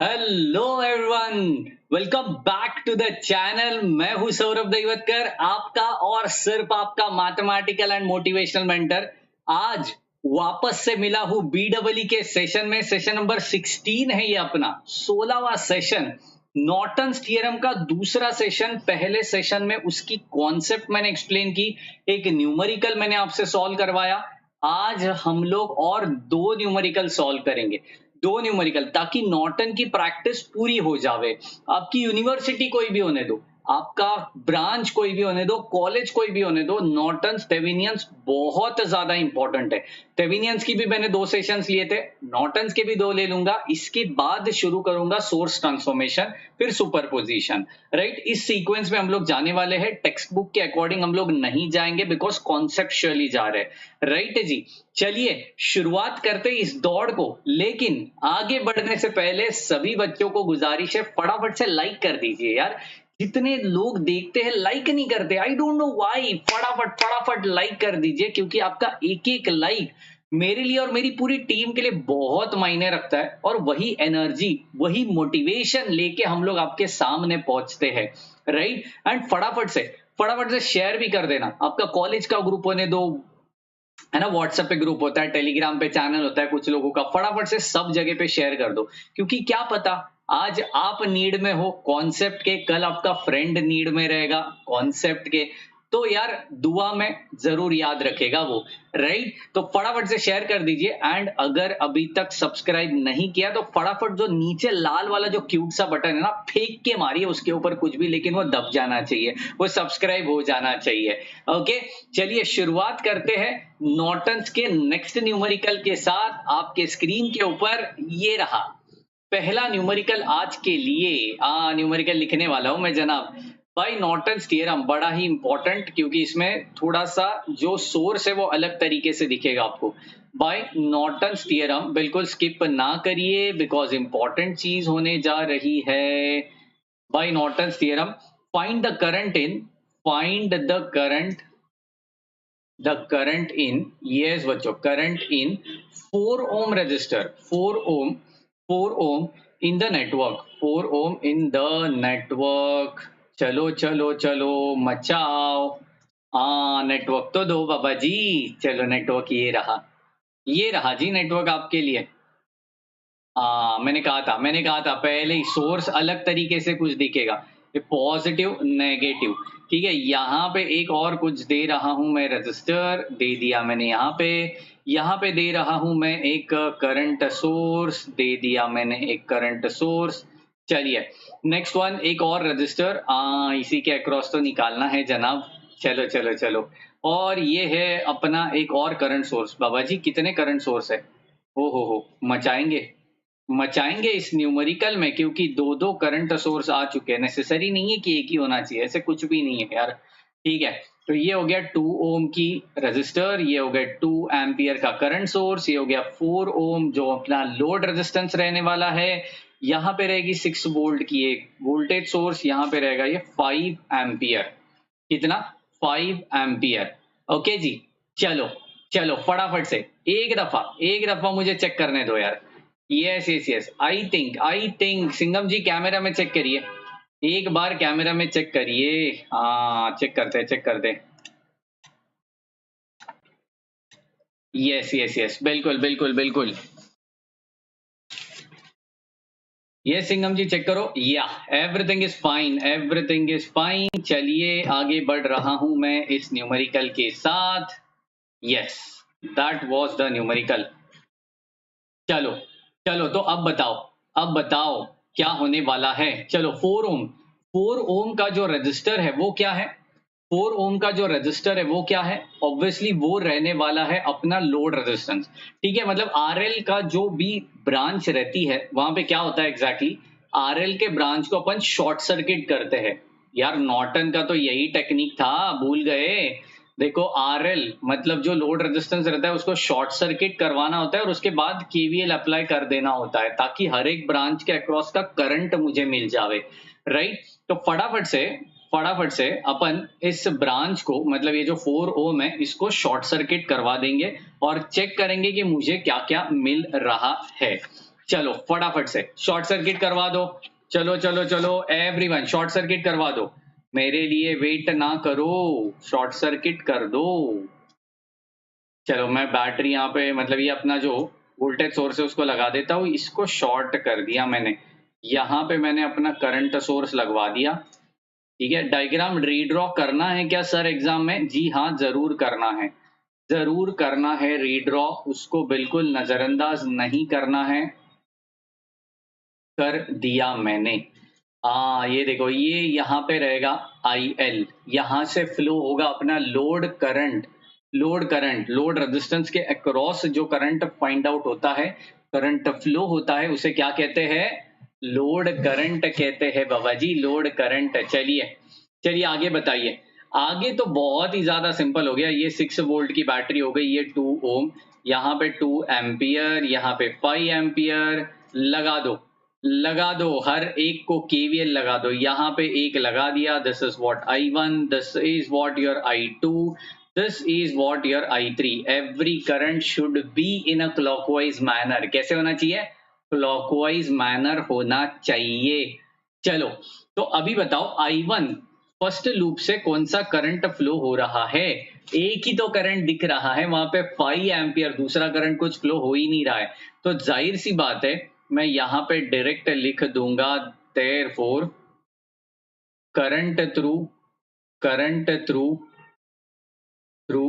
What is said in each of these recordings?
Hello everyone, welcome back to the channel. मैं हूं सौरभ दैवतकर, आपका और सिर्फ आपका मैथमेटिकल एंड मोटिवेशनल मेंटर। आज वापस से मिला हूं बीडब्ल्यू के सेशन में। सेशन नंबर 16 है ये, अपना 16वां सेशन। नॉर्टन्स थ्योरम का दूसरा सेशन। पहले सेशन में उसकी कॉन्सेप्ट मैंने एक्सप्लेन की, एक न्यूमेरिकल मैंने आपसे सॉल्व करवाया। आज हम लोग और दो न्यूमेरिकल सॉल्व करेंगे, दो न्यूमेरिकल, ताकि नॉर्टन की प्रैक्टिस पूरी हो जावे। आपकी यूनिवर्सिटी कोई भी होने दो, आपका ब्रांच कोई भी होने दो, कॉलेज कोई भी होने दो, नॉर्टन्स थेवेनियंस बहुत ज्यादा इंपॉर्टेंट है। थेवेनियंस की भी मैंने दो सेशंस लिए थे, नॉर्टन्स के भी दो ले लूंगा। इसके बाद शुरू करूंगा सोर्स ट्रांसफॉर्मेशन, फिर सुपरपोजिशन। राइट, इस सीक्वेंस में हम लोग जाने वाले हैं। टेक्स्ट बुक के अकॉर्डिंग हम लोग नहीं जाएंगे, बिकॉज कॉन्सेप्चुअली जा रहे हैं। राइट जी, चलिए शुरुआत करते हैं इस दौड़ को। लेकिन आगे बढ़ने से पहले सभी बच्चों को गुजारिश है, फटाफट से लाइक कर दीजिए यार। जितने लोग देखते हैं लाइक नहीं करते, आई डोंट नो व्हाई। फटाफट फटाफट लाइक कर दीजिए, क्योंकि आपका एक एक लाइक मेरे लिए और मेरी पूरी टीम के लिए बहुत मायने रखता है। और वही एनर्जी, वही मोटिवेशन लेके हम लोग आपके सामने पहुंचते हैं। राइट, एंड फटाफट से शेयर भी कर देना। आपका कॉलेज का ग्रुप होने दो, है ना, व्हाट्सएप पे ग्रुप होता है, टेलीग्राम पे चैनल होता है कुछ लोगों का, फटाफट से सब जगह पे शेयर कर दो। क्योंकि क्या पता, आज आप नीड में हो कॉन्सेप्ट के, कल आपका फ्रेंड नीड में रहेगा कॉन्सेप्ट के। तो यार दुआ में जरूर याद रखेगा वो। राइट, तो फटाफट से शेयर कर दीजिए। एंड अगर अभी तक सब्सक्राइब नहीं किया तो फटाफट जो नीचे लाल वाला जो क्यूट सा बटन है ना, फेंक के मारिए उसके ऊपर कुछ भी, लेकिन वो दब जाना चाहिए, वो सब्सक्राइब हो जाना चाहिए। ओके, चलिए शुरुआत करते हैं नॉर्टन्स के नेक्स्ट न्यूमेरिकल के साथ। आपके स्क्रीन के ऊपर ये रहा पहला न्यूमेरिकल आज के लिए। न्यूमेरिकल लिखने वाला हूं मैं जनाब। भाई नॉर्टन्स थ्योरम बड़ा ही इंपॉर्टेंट, क्योंकि इसमें थोड़ा सा जो सोर्स है वो अलग तरीके से दिखेगा आपको। बाय नॉर्टन्स थ्योरम बिल्कुल स्किप ना करिए, बिकॉज इंपॉर्टेंट चीज होने जा रही है। By Norton's theorem, find the current in, find the current in, yes बच्चों, current in 4 ohm resistor, 4 ohm in the network, 4 ohm in the network. चलो चलो चलो मचाओ। नेटवर्क तो दो बाबा जी। चलो नेटवर्क ये रहा जी नेटवर्क आपके लिए। मैंने कहा था पहले ही, सोर्स अलग तरीके से कुछ दिखेगा, ये पॉजिटिव नेगेटिव। ठीक है, यहाँ पे एक और कुछ दे रहा हूं मैं, रजिस्टर दे दिया मैंने यहाँ पे दे रहा हूं मैं एक करंट सोर्स, दे दिया मैंने एक करंट सोर्स। चलिए नेक्स्ट वन, एक और रजिस्टर इसी के अक्रॉस तो निकालना है जनाब। चलो चलो चलो, और ये है अपना एक और करंट सोर्स। बाबा जी कितने करंट सोर्स है, हो मचाएंगे, मचाएंगे इस न्यूमेरिकल में, क्योंकि दो दो करंट सोर्स आ चुके हैं। नेसेसरी नहीं है कि एक ही होना चाहिए, ऐसे कुछ भी नहीं है यार। ठीक है, तो ये हो गया 2 ओम की रजिस्टर, ये हो गया 2 एम्पियर का करंट सोर्स, ये हो गया 4 ओम जो अपना लोड रेजिस्टेंस रहने वाला है। यहाँ पे रहेगी 6 वोल्ट की एक वोल्टेज सोर्स, यहाँ पे रहेगा ये 5 एम्पियर। कितना, 5 एम्पियर। ओके जी, चलो चलो फटाफट से एक दफा मुझे चेक करने दो यार। Yes yes yes, I think Singham ji camera में चेक करिए, एक बार कैमरा में चेक करिए। हाँ चेक करते। यस यस यस, बिल्कुल बिल्कुल बिल्कुल। ये सिंगम जी चेक करो, या everything is fine, everything is fine. चलिए आगे बढ़ रहा हूं मैं इस न्यूमेरिकल के साथ। Yes, that was the numerical. चलो चलो, तो अब बताओ क्या होने वाला है। चलो 4 ओम का जो रजिस्टर है वो क्या है, 4 ओम का जो रजिस्टर है वो क्या है, ऑब्वियसली वो रहने वाला है अपना लोड रेजिस्टेंस। ठीक है, मतलब आरएल का जो भी ब्रांच रहती है वहां पे क्या होता है एग्जैक्टली, आरएल के ब्रांच को अपन शॉर्ट सर्किट करते हैं। यार नॉर्टन का तो यही टेक्निक था, भूल गए। देखो आरएल मतलब जो लोड रेजिस्टेंस रहता है उसको शॉर्ट सर्किट करवाना होता है, और उसके बाद केवीएल अप्लाई कर देना होता है, ताकि हर एक ब्रांच के अक्रॉस का करंट मुझे मिल जावे। राइट, तो फटाफट से अपन इस ब्रांच को, मतलब ये जो 4 ओम है इसको शॉर्ट सर्किट करवा देंगे और चेक करेंगे कि मुझे क्या क्या मिल रहा है। चलो फटाफट से शॉर्ट सर्किट करवा दो। चलो चलो चलो एवरीवन शॉर्ट सर्किट करवा दो, मेरे लिए वेट ना करो, शॉर्ट सर्किट कर दो। चलो मैं बैटरी यहाँ पे मतलब ये अपना जो वोल्टेज सोर्स है उसको लगा देता हूँ, इसको शॉर्ट कर दिया मैंने। यहाँ पे मैंने अपना करंट सोर्स लगवा दिया। ठीक है, डायग्राम रीड्रॉ करना है क्या सर एग्जाम में? जी हाँ, जरूर करना है, जरूर करना है रीड्रॉ, उसको बिल्कुल नजरअंदाज नहीं करना है। कर दिया मैंने। ये देखो, ये यहाँ पे रहेगा IL, यहाँ से फ्लो होगा अपना लोड करंट। लोड रेजिस्टेंस के अक्रॉस जो करंट फाइंड आउट होता है, करंट फ्लो होता है, उसे क्या कहते हैं? लोड करंट कहते हैं बाबा जी, लोड करंट। चलिए चलिए आगे बताइए। आगे तो बहुत ही ज्यादा सिंपल हो गया, ये 6 वोल्ट की बैटरी हो गई, ये 2 ओम, यहाँ पे 2 एम्पियर, यहाँ पे 5 एम्पियर। लगा दो, लगा दो, हर एक को KVL लगा दो। यहाँ पे एक लगा दिया, this is what I1, this is what your I2, this is what your I3। Every current should be in a clockwise manner. कैसे होना चाहिए? क्लॉकवाइज मैनर होना चाहिए। चलो, तो अभी बताओ I1 फर्स्ट लूप से कौन सा करंट फ्लो हो रहा है? एक ही तो करंट दिख रहा है वहां पे 5 एम्पियर, दूसरा करंट कुछ फ्लो हो ही नहीं रहा है। तो जाहिर सी बात है मैं यहां पे डायरेक्ट लिख दूंगा, therefore current through, current through through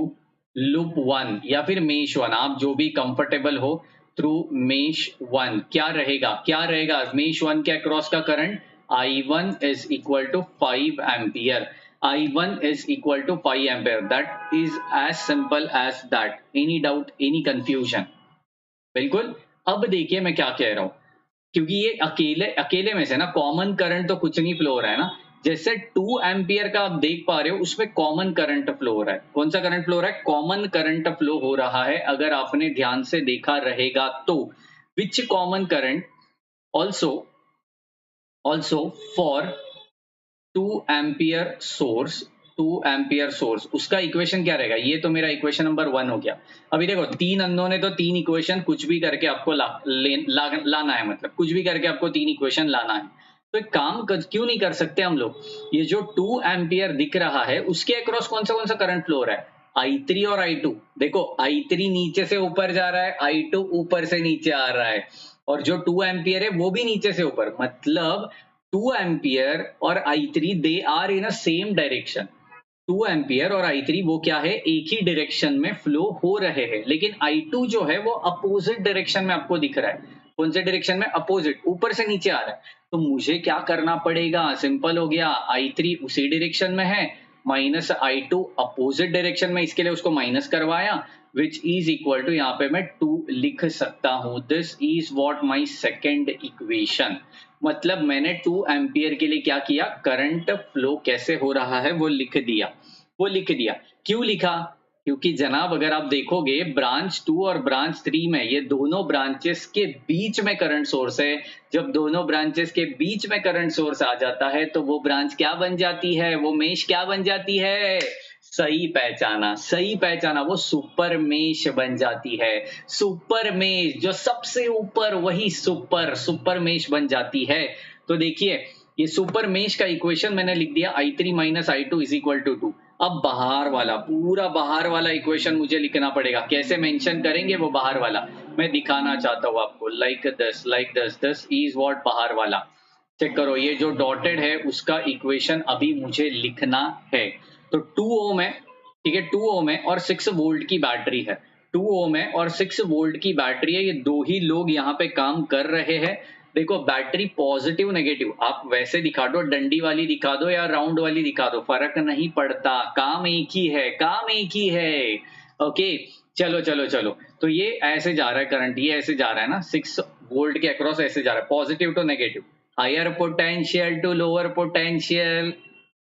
loop 1 या फिर मेश 1, आप जो भी कंफर्टेबल हो, थ्रू मेश 1 क्या रहेगा? क्या रहेगा मेश 1 के अक्रॉस का current? I1 is equal to 5 ampere। I1 is equal to 5 ampere। That is as simple as that। Any doubt, any confusion? बिल्कुल। अब देखिए मैं क्या कह रहा हूं, क्योंकि ये अकेले अकेले में से ना कॉमन करंट तो कुछ नहीं फ्लो हो रहा है ना। जैसे 2 एम्पियर का आप देख पा रहे हो, उसमें कॉमन करंट फ्लो हो रहा है। कौन सा करंट फ्लो हो रहा है? कॉमन करंट फ्लो हो रहा है, अगर आपने ध्यान से देखा रहेगा तो। Which common current also also for 2 ampere source, 2 ampere source, उसका इक्वेशन क्या रहेगा? ये तो मेरा इक्वेशन नंबर 1 हो गया। अभी देखो, 3 अननोन है तो 3 इक्वेशन कुछ भी करके आपको लाना है, मतलब कुछ भी करके आपको 3 इक्वेशन लाना है। तो एक काम क्यों नहीं कर सकते हम लोग, ये जो 2 एम्पियर दिख रहा है उसके अक्रॉस कौन सा करंट फ्लो हो रहा है? I3 और I2। देखो, I3 नीचे से ऊपर जा रहा है, I2 ऊपर से नीचे आ रहा है, और जो 2 एम्पियर है वो भी नीचे से ऊपर, मतलब 2 एम्पियर और I3 they are in a same direction. 2 ampere और I3 वो क्या है? एक ही डायरेक्शन में फ्लो हो रहे हैं, लेकिन I2 जो है वो अपोजिट डायरेक्शन में आपको दिख रहा है। कौन से डायरेक्शन में? अपोजिट, ऊपर से नीचे आ रहा है। तो मुझे क्या करना पड़ेगा? सिंपल हो गया, I3 उसी डायरेक्शन में है, माइनस I2 अपोजिट डायरेक्शन में, इसके लिए उसको माइनस करवाया, विच इज इक्वल टू, यहाँ पे मैं 2 लिख सकता हूं। This is what my second equation. मतलब मैंने 2 एम्पियर के लिए क्या किया? करंट फ्लो कैसे हो रहा है वो लिख दिया, वो लिख दिया। क्यों लिखा? क्योंकि जनाब अगर आप देखोगे ब्रांच 2 और ब्रांच 3 में, ये दोनों ब्रांचेस के बीच में करंट सोर्स है। जब दोनों ब्रांचेस के बीच में करंट सोर्स आ जाता है तो वो ब्रांच क्या बन जाती है? वो मेश क्या बन जाती है? सही पहचाना, सही पहचाना, वो सुपर मेश बन जाती है। सुपर मेश, जो सबसे ऊपर, वही सुपर सुपर मेश बन जाती है। तो देखिए, ये सुपर मेश का इक्वेशन मैंने लिख दिया, I3 minus I2 is equal to 2। अब बाहर वाला, पूरा बाहर वाला इक्वेशन मुझे लिखना पड़ेगा। कैसे मेंशन करेंगे वो बाहर वाला? मैं दिखाना चाहता हूं आपको, like this this is what बाहर वाला। चेक करो, ये जो डॉटेड है उसका इक्वेशन अभी मुझे लिखना है। तो 2 ओम है, ठीक है, 2 ओम है और 6 वोल्ट की बैटरी है। 2 ओम है और 6 वोल्ट की बैटरी है, ये दो ही लोग यहाँ पे काम कर रहे हैं। देखो, बैटरी पॉजिटिव नेगेटिव आप वैसे दिखा दो, डंडी वाली दिखा दो या राउंड वाली दिखा दो, फर्क नहीं पड़ता, काम एक ही है, काम एक ही है। ओके, चलो चलो चलो, तो ये ऐसे जा रहा है करंट, ये ऐसे जा रहा है ना, 6 वोल्ट के अक्रॉस ऐसे जा रहा है, positive to negative, higher potential to lower potential,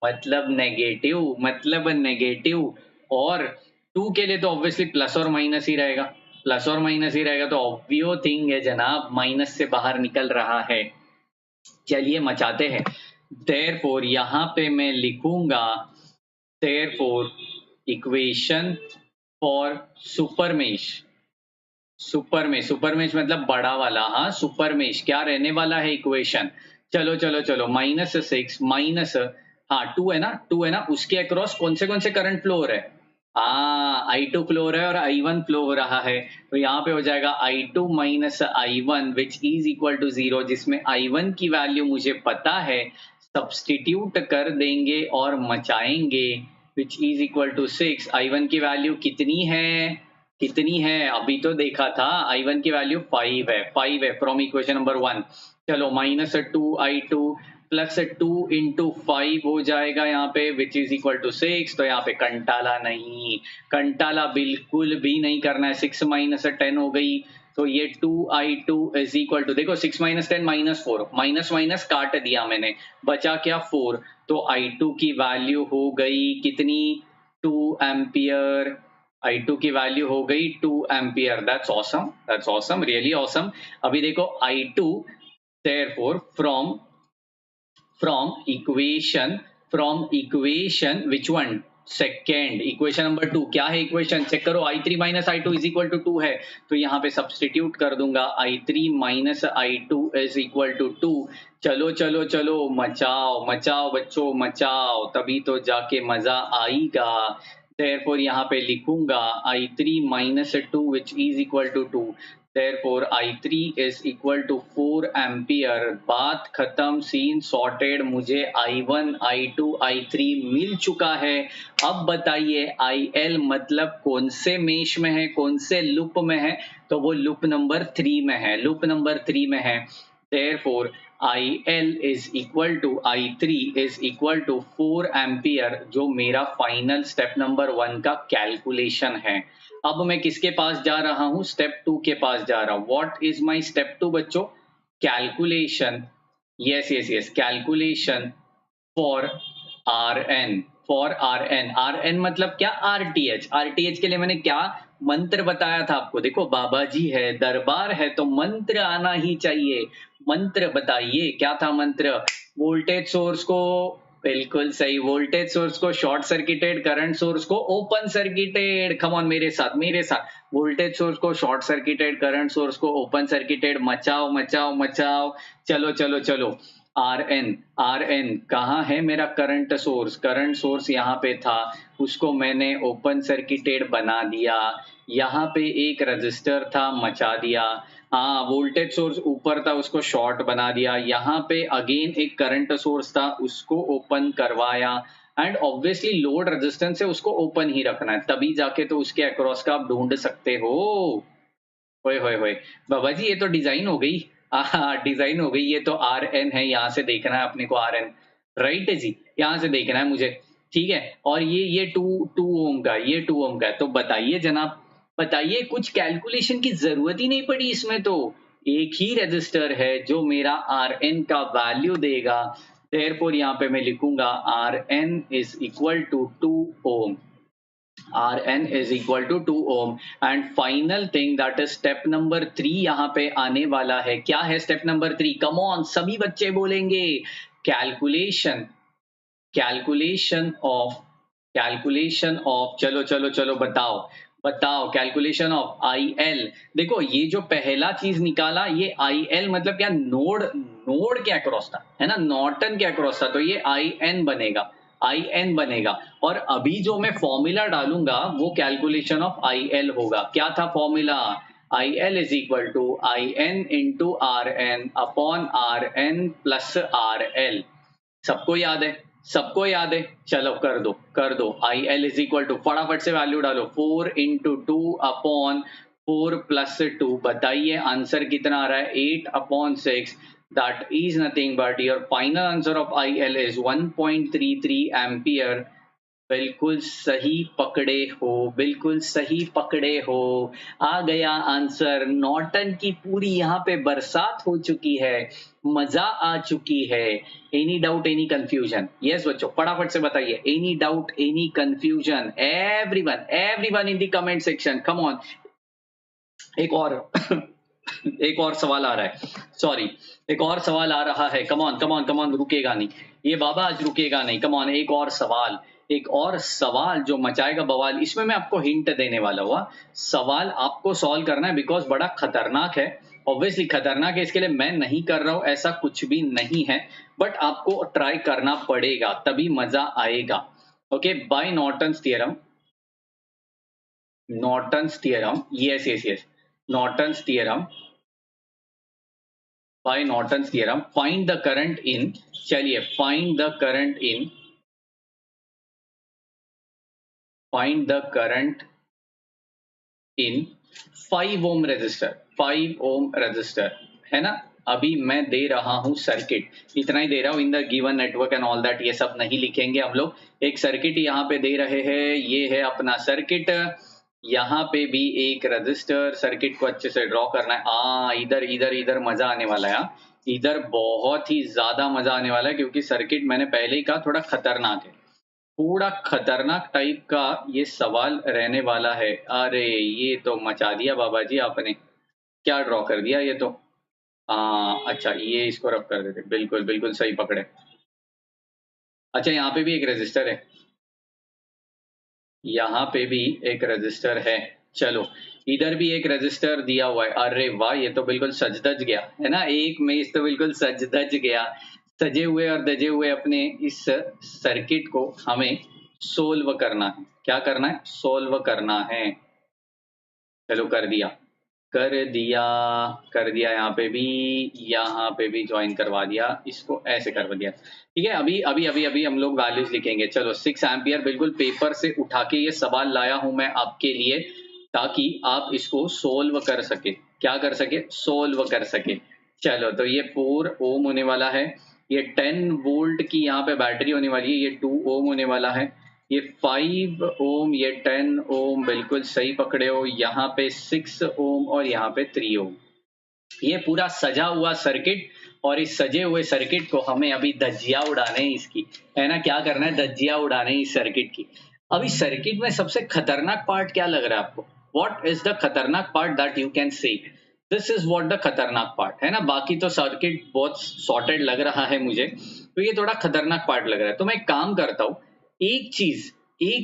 मतलब नेगेटिव, मतलब नेगेटिव। और 2 के लिए तो ऑब्वियसली प्लस और माइनस ही रहेगा, प्लस और माइनस ही रहेगा, तो ऑब्वियो थिंग है जनाब, माइनस से बाहर निकल रहा है। चलिए मचाते हैं। देयरफॉर यहां पे मैं लिखूंगा, therefore equation for super mesh, super mesh मतलब बड़ा वाला, हाँ सुपर मेश क्या रहने वाला है इक्वेशन। चलो चलो चलो, -6 माइनस, हाँ 2 है ना, 2 है ना, उसके अक्रॉस कौन से करंट फ्लो हो रहा है। हाँ I2 फ्लो हो रहा है और I1 फ्लो हो रहा है, तो यहाँ पे हो जाएगा I2 minus I1 which is equal to 0, जिसमें I1 की वैल्यू मुझे पता है, सब्सटीट्यूट कर देंगे और मचाएंगे, which is equal to 6। I1 की वैल्यू कितनी है, कितनी है, अभी तो देखा था, I1 की वैल्यू 5 है, 5 है फ्रॉम इक्वेशन नंबर 1। चलो -2I2 प्लस 2 इंटू 5 हो जाएगा यहाँ पे, विच इज इक्वल टू 6। तो यहाँ पे कंटाला नहीं, कंटाला बिल्कुल भी नहीं करना है। 6 माइनस 10 हो गई, तो ये 2I2 इज इक्वल टू, देखो 6 माइनस 10 -4, माइनस माइनस काट दिया मैंने, बचा क्या 4। तो I2 की वैल्यू हो गई कितनी, 2 एम्पियर। I2 की वैल्यू हो गई 2 ampere. That's awesome, really awesome. अभी देखो I2 therefore from equation which one, second equation number 2 क्या है, इक्वेशन चेक करो, I3 minus I2 is equal to 2 है, तो यहाँ पे सब्सटीट्यूट कर दूंगा, I3 minus I2 is equal to 2। चलो चलो चलो, मचाओ मचाओ बच्चों मचाओ, तभी तो जाके मजा आएगा। therefore यहाँ पे लिखूंगा I3 minus 2 which is equal to 2, therefore I3 is equal to 4 ampere. बात खत्म, सीन सॉर्टेड, मुझे I1 I2 I3 मिल चुका है। अब बताइए IL मतलब कौन से मेश में है, कौन से लूप में है, तो वो लूप नंबर 3 में है, लूप नंबर 3 में है। therefore IL is equal to I3 is equal to 4 ampere, जो मेरा फाइनल स्टेप नंबर 1 का कैलकुलेशन है। अब मैं किसके पास जा रहा हूं, स्टेप 2 के पास जा रहा हूं। व्हाट इज माय स्टेप 2 बच्चों, calculation, yes yes yes, calculation for R N मतलब क्या, आरटीएच के लिए मैंने क्या मंत्र बताया था आपको, देखो बाबा जी है, दरबार है, तो मंत्र आना ही चाहिए। मंत्र बताइए क्या था मंत्र, वोल्टेज सोर्स को, बिल्कुल सही, वोल्टेज सोर्स को शॉर्ट सर्किटेड, करंट सोर्स को ओपन सर्किटेड। कम ऑन मेरे साथ मेरे साथ, वोल्टेज सोर्स को शॉर्ट सर्किटेड, करंट सोर्स को ओपन सर्किटेड, मचाओ मचाओ मचाओ। चलो चलो चलो, आर एन कहाँ है मेरा करंट सोर्स यहाँ पे था, उसको मैंने ओपन सर्किटेड बना दिया। यहाँ पे एक रजिस्टर था, मचा दिया। हाँ, वोल्टेज सोर्स ऊपर था, उसको शॉर्ट बना दिया। यहाँ पे अगेन एक करंट सोर्स था, उसको ओपन करवाया। एंड ऑब्वियसली लोड रेजिस्टेंस है, उसको ओपन ही रखना है, तभी जाके तो उसके अक्रॉस का आप ढूंढ सकते हो। होए होए होए, बाबा जी ये तो डिजाइन हो गई, हाँ डिजाइन हो गई। ये तो आर एन है, यहाँ से देखना है अपने को, आर एन राइट है जी, यहाँ से देखना है मुझे, ठीक है। और ये टू टू ओम का, ये 2 ओम का है। तो बताइए जनाब, बताइए, कुछ कैलकुलेशन की जरूरत ही नहीं पड़ी इसमें, तो एक ही रजिस्टर है जो मेरा आर एन का वैल्यू देगा। देयरफॉर यहाँ पे मैं लिखूंगा R N is equal to 2 ohm, Rn is equal to 2 ohm। and final thing that is step number 3 यहाँ पे आने वाला है। क्या है स्टेप नंबर 3, कम ऑन सभी बच्चे बोलेंगे, कैलकुलेशन, कैलकुलेशन ऑफ चलो चलो चलो बताओ बताओ, कैलकुलेशन ऑफ IL। देखो ये जो पहला चीज निकाला, ये IL मतलब क्या, नोड के अक्रॉस था, है ना, नॉर्टन के अक्रॉस था, तो ये IN बनेगा। और अभी जो मैं फॉर्मूला डालूंगा वो कैलकुलेशन ऑफ IL होगा। क्या था formula, IL is equal to IN into RN upon RN plus RL। सबको याद है, सबको याद है, चलो कर दो। IL इज इक्वल टू, फटाफट से वैल्यू डालो, 4 इंटू 2 अपॉन 4 प्लस 2, बताइए आंसर कितना आ रहा है, 8 upon 6। That is nothing but your final answer of IL is 1.33 ampere. बिल्कुल सही पकड़े हो, बिल्कुल सही पकड़े हो, आ गया आंसर। नॉर्टन की पूरी यहाँ पे बरसात हो चुकी है, मजा आ चुकी है। Any doubt, any confusion, yes बच्चों फटाफट से बताइए, any doubt, any confusion, everyone in the comment section, come on. एक और एक और सवाल आ रहा है, सॉरी, एक और सवाल आ रहा है, come on come on come on, रुकेगा नहीं ये बाबा, आज रुकेगा नहीं, कम ऑन, एक और सवाल, एक और सवाल जो मचाएगा बवाल, इसमें मैं आपको हिंट देने वाला हुआ। सवाल आपको सॉल्व करना है बिकॉज बड़ा खतरनाक है। ऑब्वियसली खतरनाक है, इसके लिए मैं नहीं कर रहा हूं, ऐसा कुछ भी नहीं है, बट आपको ट्राई करना पड़ेगा तभी मजा आएगा। Okay, by Norton's theorem, Norton's theorem, yes yes yes, Norton's theorem, by Norton's theorem find the current in, चलिए find the current in, find the current in 5 ohm resistor, 5 ohm resistor है ना। अभी मैं दे रहा हूं सर्किट, इतना ही दे रहा हूं, in the given network and all that, ये सब नहीं लिखेंगे हम लोग। एक सर्किट यहाँ पे दे रहे हैं, ये है अपना सर्किट, यहाँ पे भी एक रजिस्टर, सर्किट को अच्छे से ड्रॉ करना है। इधर इधर इधर मजा आने वाला है, इधर बहुत ही ज्यादा मजा आने वाला है, क्योंकि सर्किट मैंने पहले ही कहा थोड़ा खतरनाक है, थोड़ा खतरनाक टाइप का ये सवाल रहने वाला है। अरे ये तो मचा दिया बाबा जी आपने, क्या ड्रॉ कर दिया ये तो। अच्छा ये इसको रब कर देते, बिल्कुल बिल्कुल सही पकड़े। अच्छा यहाँ पे भी एक रजिस्टर है, यहाँ पे भी एक रजिस्टर है, चलो इधर भी एक रजिस्टर दिया हुआ है। अरे वाह, ये तो बिल्कुल सज धज गया है ना, एक में इस तो बिल्कुल सज धज गया। सजे हुए और दजे हुए अपने इस सर्किट को हमें सोल्व करना है। क्या करना है? सोल्व करना है। चलो कर दिया, कर दिया, कर दिया, यहाँ पे भी ज्वाइन करवा दिया, इसको ऐसे करवा दिया। ठीक है, अभी अभी अभी अभी हम लोग वैल्यूज लिखेंगे। चलो 6 एम्पियर बिल्कुल पेपर से उठा के ये सवाल लाया हूं मैं आपके लिए, ताकि आप इसको सोल्व कर सके। क्या कर सके? सोल्व कर सके। चलो तो ये 4 ओम होने वाला है, ये 10 वोल्ट की यहाँ पे बैटरी होने वाली है, ये 2 ओम होने वाला है, ये 5 ओम, ये 10 ओम, बिल्कुल सही पकड़े हो। यहाँ पे 6 ओम और यहाँ पे 3 ओम, ये पूरा सजा हुआ सर्किट। और इस सजे हुए सर्किट को हमें अभी धज्जियां उड़ाने हैं इसकी, है ना। क्या करना है? धज्जियां उड़ाने इस सर्किट की। अभी सर्किट में सबसे खतरनाक पार्ट क्या लग रहा है आपको? व्हाट इज द खतरनाक part that you can say? This is what the खतरनाक पार्ट है ना। बाकी तो सर्किट बहुत सॉर्टेड लग रहा है मुझे, तो ये थोड़ा खतरनाक पार्ट लग रहा है। तो मैं एक काम करता हूं, एक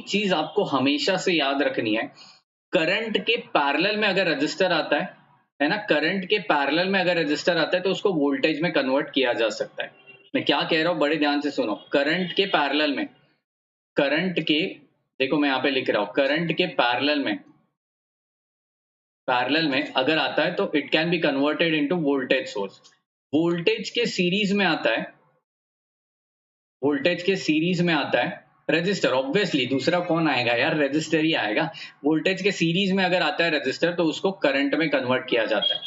चीज आपको हमेशा से याद रखनी है। करंट के पैरेलल में अगर रजिस्टर आता है ना, करंट के पैरेलल में अगर रजिस्टर आता है तो उसको वोल्टेज में कन्वर्ट किया जा सकता है। मैं क्या कह रहा हूं, बड़े ध्यान से सुनो। करंट के पैरेलल में, करंट के, देखो मैं यहां पे लिख रहा हूं, करंट के पैरेलल में अगर आता है तो it can be converted into voltage source. Voltage के सीरीज में आता है, वोल्टेज के सीरीज में आता है रजिस्टर, ऑब्वियसली दूसरा कौन आएगा यार, रजिस्टर ही आएगा। वोल्टेज के सीरीज में अगर आता है रजिस्टर तो उसको करंट में कन्वर्ट किया जाता है।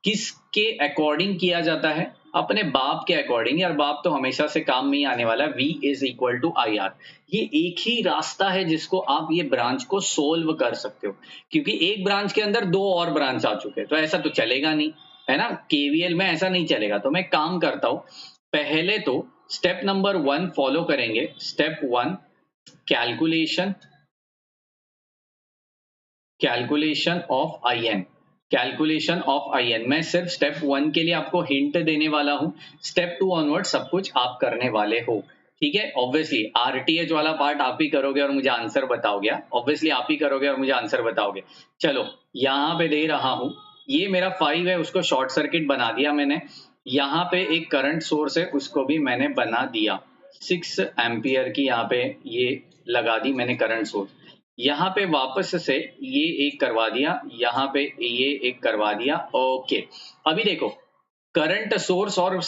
किसके अकॉर्डिंग किया जाता है? अपने बाप के अकॉर्डिंग। यार बाप तो हमेशा से काम में ही आने वाला है, V is equal to I R. ये एक ही रास्ता है जिसको आप ये ब्रांच को सोल्व कर सकते हो, क्योंकि एक ब्रांच के अंदर 2 और ब्रांच आ चुके हैं, तो ऐसा तो चलेगा नहीं, है ना। केवीएल में ऐसा नहीं चलेगा। तो मैं काम करता हूं, पहले तो स्टेप नंबर 1 फॉलो करेंगे। Step 1, calculation, calculation of I N, calculation of I N. मैं सिर्फ स्टेप 1 के लिए आपको हिंट देने वाला हूं, स्टेप 2 ऑनवर्ड सब कुछ आप करने वाले हो। ठीक है, ऑब्वियसली आरटीएच वाला पार्ट आप ही करोगे और मुझे आंसर बताओगे, ऑब्वियसली आप ही करोगे और मुझे आंसर बताओगे। चलो यहां पे दे रहा हूं, ये मेरा 5 है, उसको शॉर्ट सर्किट बना दिया मैंने। यहाँ पे एक करंट सोर्स है, उसको भी मैंने बना दिया। 6 एम्पियर की यहाँ पे ये लगा दी मैंने करंट सोर्स। यहाँ पे वापस से ये एक करवा दिया, यहाँ पे ये एक करवा दिया। ओके, अभी देखो करंट सोर्स और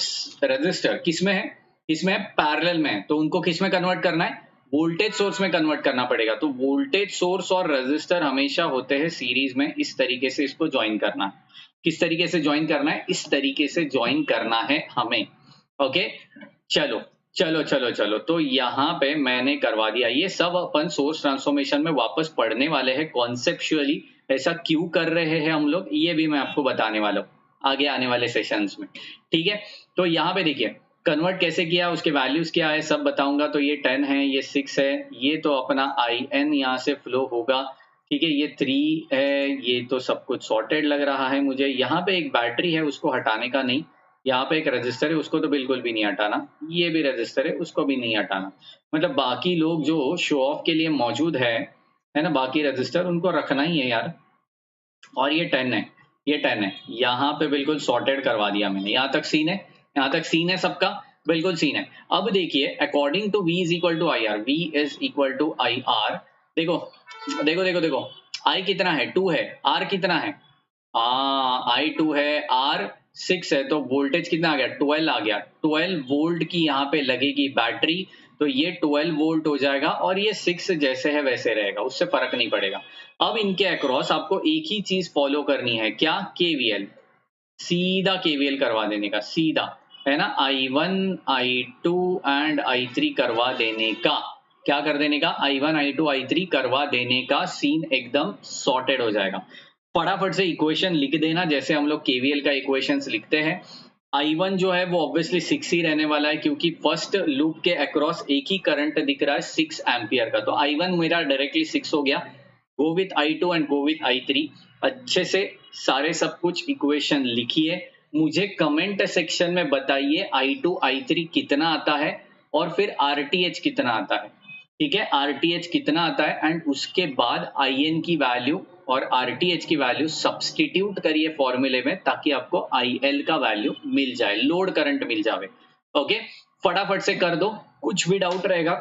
रेजिस्टर किसमें है? इसमें पैरेलल में है, तो उनको किस में कन्वर्ट करना है? वोल्टेज सोर्स में कन्वर्ट करना पड़ेगा। तो वोल्टेज सोर्स और रेजिस्टर हमेशा होते हैं सीरीज में। इस तरीके से इसको ज्वाइन करना है। किस तरीके से ज्वाइन करना है? इस तरीके से ज्वाइन करना है हमें। ओके, चलो चलो चलो चलो, तो यहाँ पे मैंने करवा दिया। ये सब अपन सोर्स ट्रांसफॉर्मेशन में वापस पढ़ने वाले हैं कॉन्सेप्चुअली, ऐसा क्यों कर रहे हैं हम लोग, ये भी मैं आपको बताने वाला हूँ आगे आने वाले सेशंस में। ठीक है, तो यहाँ पे देखिए कन्वर्ट कैसे किया, उसके वैल्यूज क्या है सब बताऊंगा। तो ये 10 है, ये 6 है, ये तो अपना आई एन यहाँ से फ्लो होगा। ठीक है, ये 3 है, ये तो सब कुछ सॉर्टेड लग रहा है मुझे। यहाँ पे एक बैटरी है, उसको हटाने का नहीं, यहाँ पे एक रजिस्टर है, उसको तो बिल्कुल भी नहीं हटाना। ये भी रजिस्टर है, उसको भी नहीं हटाना। मतलब बाकी लोग जो शो ऑफ के लिए मौजूद है ना, बाकी रजिस्टर उनको रखना ही है यार। और ये 10 है, ये 10 है। यहाँ पे बिल्कुल सॉर्टेड करवा दिया मैंने। यहाँ तक सीन है, यहाँ तक सीन है सबका, बिल्कुल सीन है। अब देखिए according to V is equal to I R, V is equal to I R. देखो देखो देखो देखो, I कितना है? 2 है। R कितना है? आई 2 है, आर 6 है, तो वोल्टेज कितना आ गया? 12 आ गया। 12 वोल्ट की यहाँ पे लगेगी बैटरी, तो ये 12 वोल्ट हो जाएगा और ये 6 जैसे है वैसे रहेगा, उससे फर्क नहीं पड़ेगा। अब इनके अक्रॉस आपको एक ही चीज फॉलो करनी है, क्या? केवीएल। सीधा केवीएल करवा देने का, सीधा, है ना। I1 I2 एंड I3 करवा देने का, क्या कर देने का? I1 I2 I3 करवा देने का, सीन एकदम सॉर्टेड हो जाएगा। फटाफट से इक्वेशन लिख देना जैसे हम लोग केवीएल का इक्वेशंस लिखते हैं। I1 जो है वो ऑब्वियसली 6 ही रहने वाला है, क्योंकि फर्स्ट लूप के अक्रॉस एक ही करंट दिख रहा है 6 एम्पियर का, तो I1 मेरा डायरेक्टली 6 हो गया। Go with I2 and go with I3। अच्छे से सारे सब कुछ इक्वेशन लिखिए, मुझे कमेंट सेक्शन में बताइए I2 I3 कितना आता है और फिर RTH कितना आता है। ठीक है, RTH कितना आता है एंड उसके बाद IN की वैल्यू और RTH की वैल्यू सब्सटीट्यूट करिए फॉर्मूले में, ताकि आपको IL का वैल्यू मिल जाए, लोड करंट मिल जाए। ओके, फटाफट से कर दो। कुछ भी डाउट रहेगा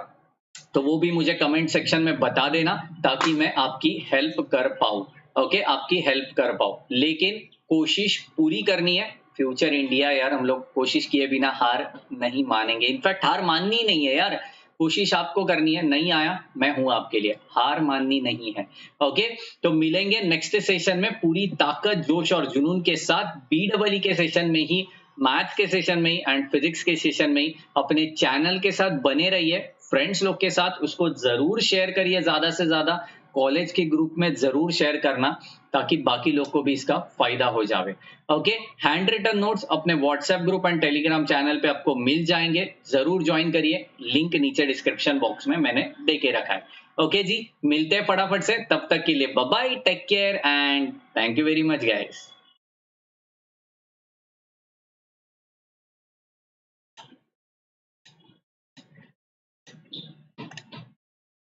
तो वो भी मुझे कमेंट सेक्शन में बता देना, ताकि मैं आपकी हेल्प कर पाऊं। ओके, आपकी हेल्प कर पाऊं, लेकिन कोशिश पूरी करनी है। फ्यूचर इंडिया यार, हम लोग कोशिश किए बिना हार नहीं मानेंगे। इनफैक्ट हार माननी ही नहीं है यार, कोशिश आपको करनी है। नहीं आया, मैं हूं आपके लिए, हार माननी नहीं है। ओके, तो मिलेंगे नेक्स्ट सेशन में पूरी ताकत, जोश और जुनून के साथ। BEE के सेशन में ही, मैथ के सेशन में ही एंड फिजिक्स के सेशन में ही। अपने चैनल के साथ बने रहिए, फ्रेंड्स लोग के साथ उसको जरूर शेयर करिए, ज्यादा से ज्यादा कॉलेज के ग्रुप में जरूर शेयर करना, ताकि बाकी लोग को भी इसका फायदा हो जाए। ओके, हैंड रिटन नोट्स अपने WhatsApp group and Telegram channel पे आपको मिल जाएंगे, जरूर ज्वाइन करिए। लिंक नीचे डिस्क्रिप्शन बॉक्स में मैंने दे के रखा है। ओके जी, मिलते हैं फटाफट से, तब तक के लिए bye bye, take care and thank you very much guys.